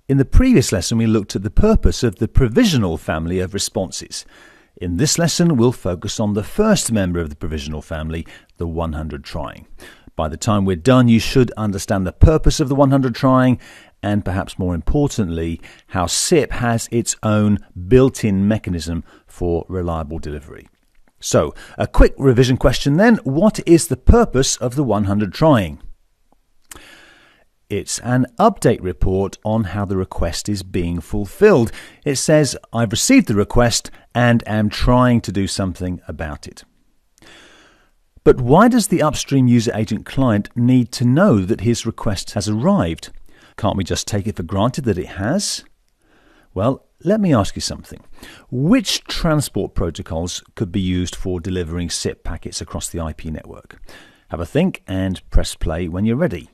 In the previous lesson, we looked at the purpose of the provisional family of responses. In this lesson, we'll focus on the first member of the provisional family, the 100 trying. By the time we're done, you should understand the purpose of the 100 trying and perhaps more importantly, how SIP has its own built-in mechanism for reliable delivery. So, a quick revision question then. What is the purpose of the 100 trying? It's an update report on how the request is being fulfilled. It says, I've received the request and am trying to do something about it. But why does the upstream user agent client need to know that his request has arrived? Can't we just take it for granted that it has? Well, let me ask you something. Which transport protocols could be used for delivering SIP packets across the IP network? Have a think and press play when you're ready.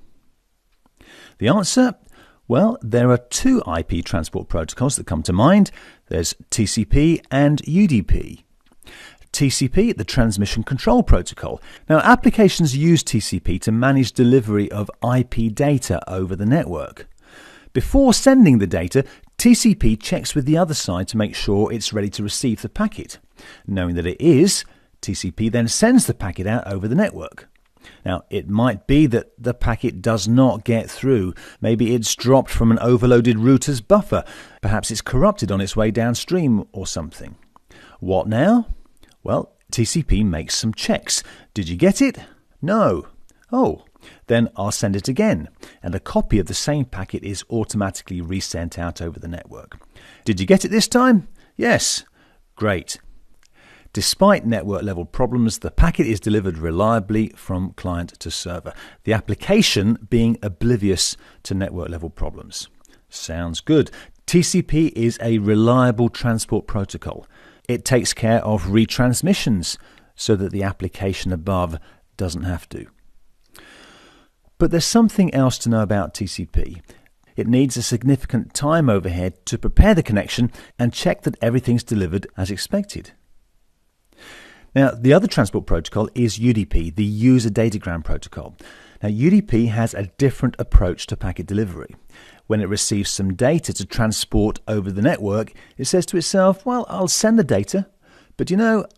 The answer? Well, there are two IP transport protocols that come to mind. There's TCP and UDP. TCP, the Transmission Control Protocol. Now, applications use TCP to manage delivery of IP data over the network. Before sending the data, TCP checks with the other side to make sure it's ready to receive the packet. Knowing that it is, TCP then sends the packet out over the network. Now, it might be that the packet does not get through. Maybe it's dropped from an overloaded router's buffer. Perhaps it's corrupted on its way downstream or something. What now? Well, TCP makes some checks. Did you get it? No. Oh, then I'll send it again. And a copy of the same packet is automatically resent out over the network. Did you get it this time? Yes. Great. Despite network-level problems, the packet is delivered reliably from client to server, the application being oblivious to network-level problems. Sounds good. TCP is a reliable transport protocol. It takes care of retransmissions so that the application above doesn't have to. But there's something else to know about TCP. It needs a significant time overhead to prepare the connection and check that everything's delivered as expected. Now, the other transport protocol is UDP, the User Datagram Protocol. Now, UDP has a different approach to packet delivery. When it receives some data to transport over the network, it says to itself, well, I'll send the data, but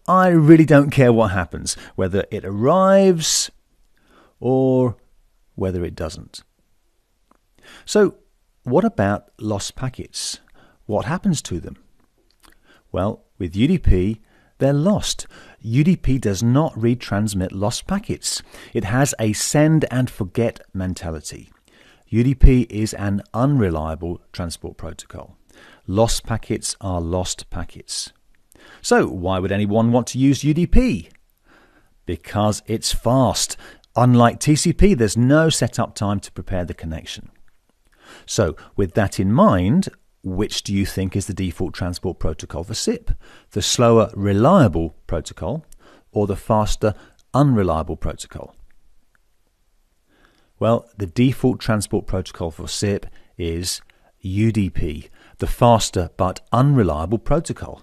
I really don't care what happens, whether it arrives or whether it doesn't. So, what about lost packets? What happens to them? Well, with UDP, they're lost. UDP does not retransmit lost packets. It has a send and forget mentality. UDP is an unreliable transport protocol. Lost packets are lost packets. So why would anyone want to use UDP? Because it's fast. Unlike TCP, there's no setup time to prepare the connection. So with that in mind, which do you think is the default transport protocol for SIP? The slower, reliable protocol or the faster, unreliable protocol? Well, the default transport protocol for SIP is UDP, the faster but unreliable protocol.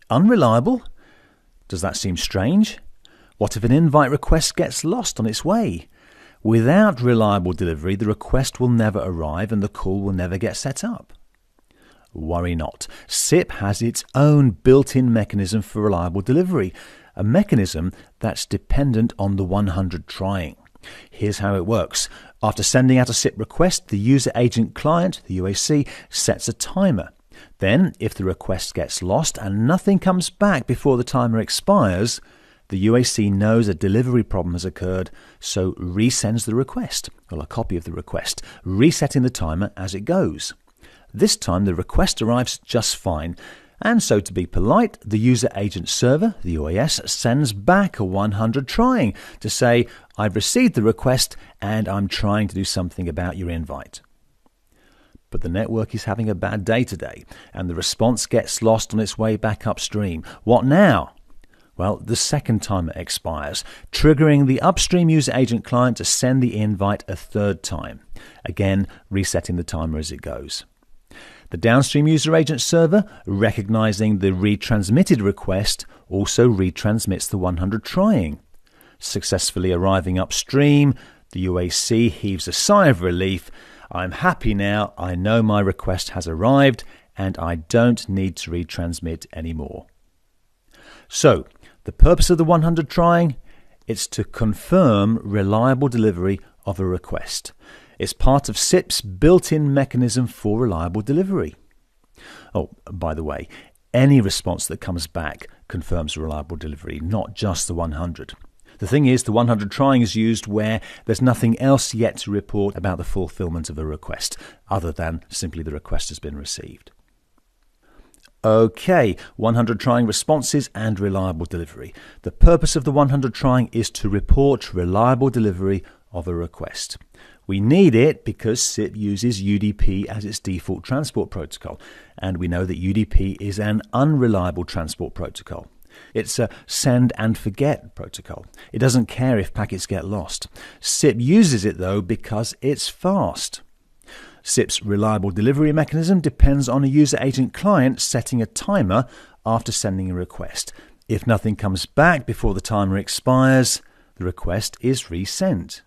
Unreliable? Does that seem strange? What if an invite request gets lost on its way? Without reliable delivery, the request will never arrive and the call will never get set up. Worry not. SIP has its own built-in mechanism for reliable delivery, a mechanism that's dependent on the 100 trying. Here's how it works. After sending out a SIP request, the user agent client, the UAC, sets a timer. Then, if the request gets lost and nothing comes back before the timer expires, the UAC knows a delivery problem has occurred, so resends the request, or a copy of the request, resetting the timer as it goes. This time the request arrives just fine, and so to be polite, the user agent server, the UAS, sends back a 100 trying to say, I've received the request and I'm trying to do something about your invite. But the network is having a bad day today, and the response gets lost on its way back upstream. What now? Well, the second timer expires, triggering the upstream user agent client to send the invite a third time, again resetting the timer as it goes. The downstream user agent server, recognizing the retransmitted request, also retransmits the 100 trying. Successfully arriving upstream, the UAC heaves a sigh of relief. I'm happy now. I know my request has arrived and I don't need to retransmit anymore. So, the purpose of the 100 trying, it's to confirm reliable delivery of a request. It's part of SIP's built-in mechanism for reliable delivery. Oh, by the way, any response that comes back confirms reliable delivery, not just the 100. The thing is, the 100 trying is used where there's nothing else yet to report about the fulfillment of a request, other than simply the request has been received. Okay, 100 trying responses and reliable delivery. The purpose of the 100 trying is to report reliable delivery of a request. We need it because SIP uses UDP as its default transport protocol, and we know that UDP is an unreliable transport protocol. It's a send and forget protocol. It doesn't care if packets get lost. SIP uses it though because it's fast. SIP's reliable delivery mechanism depends on a user agent client setting a timer after sending a request. If nothing comes back before the timer expires, the request is resent.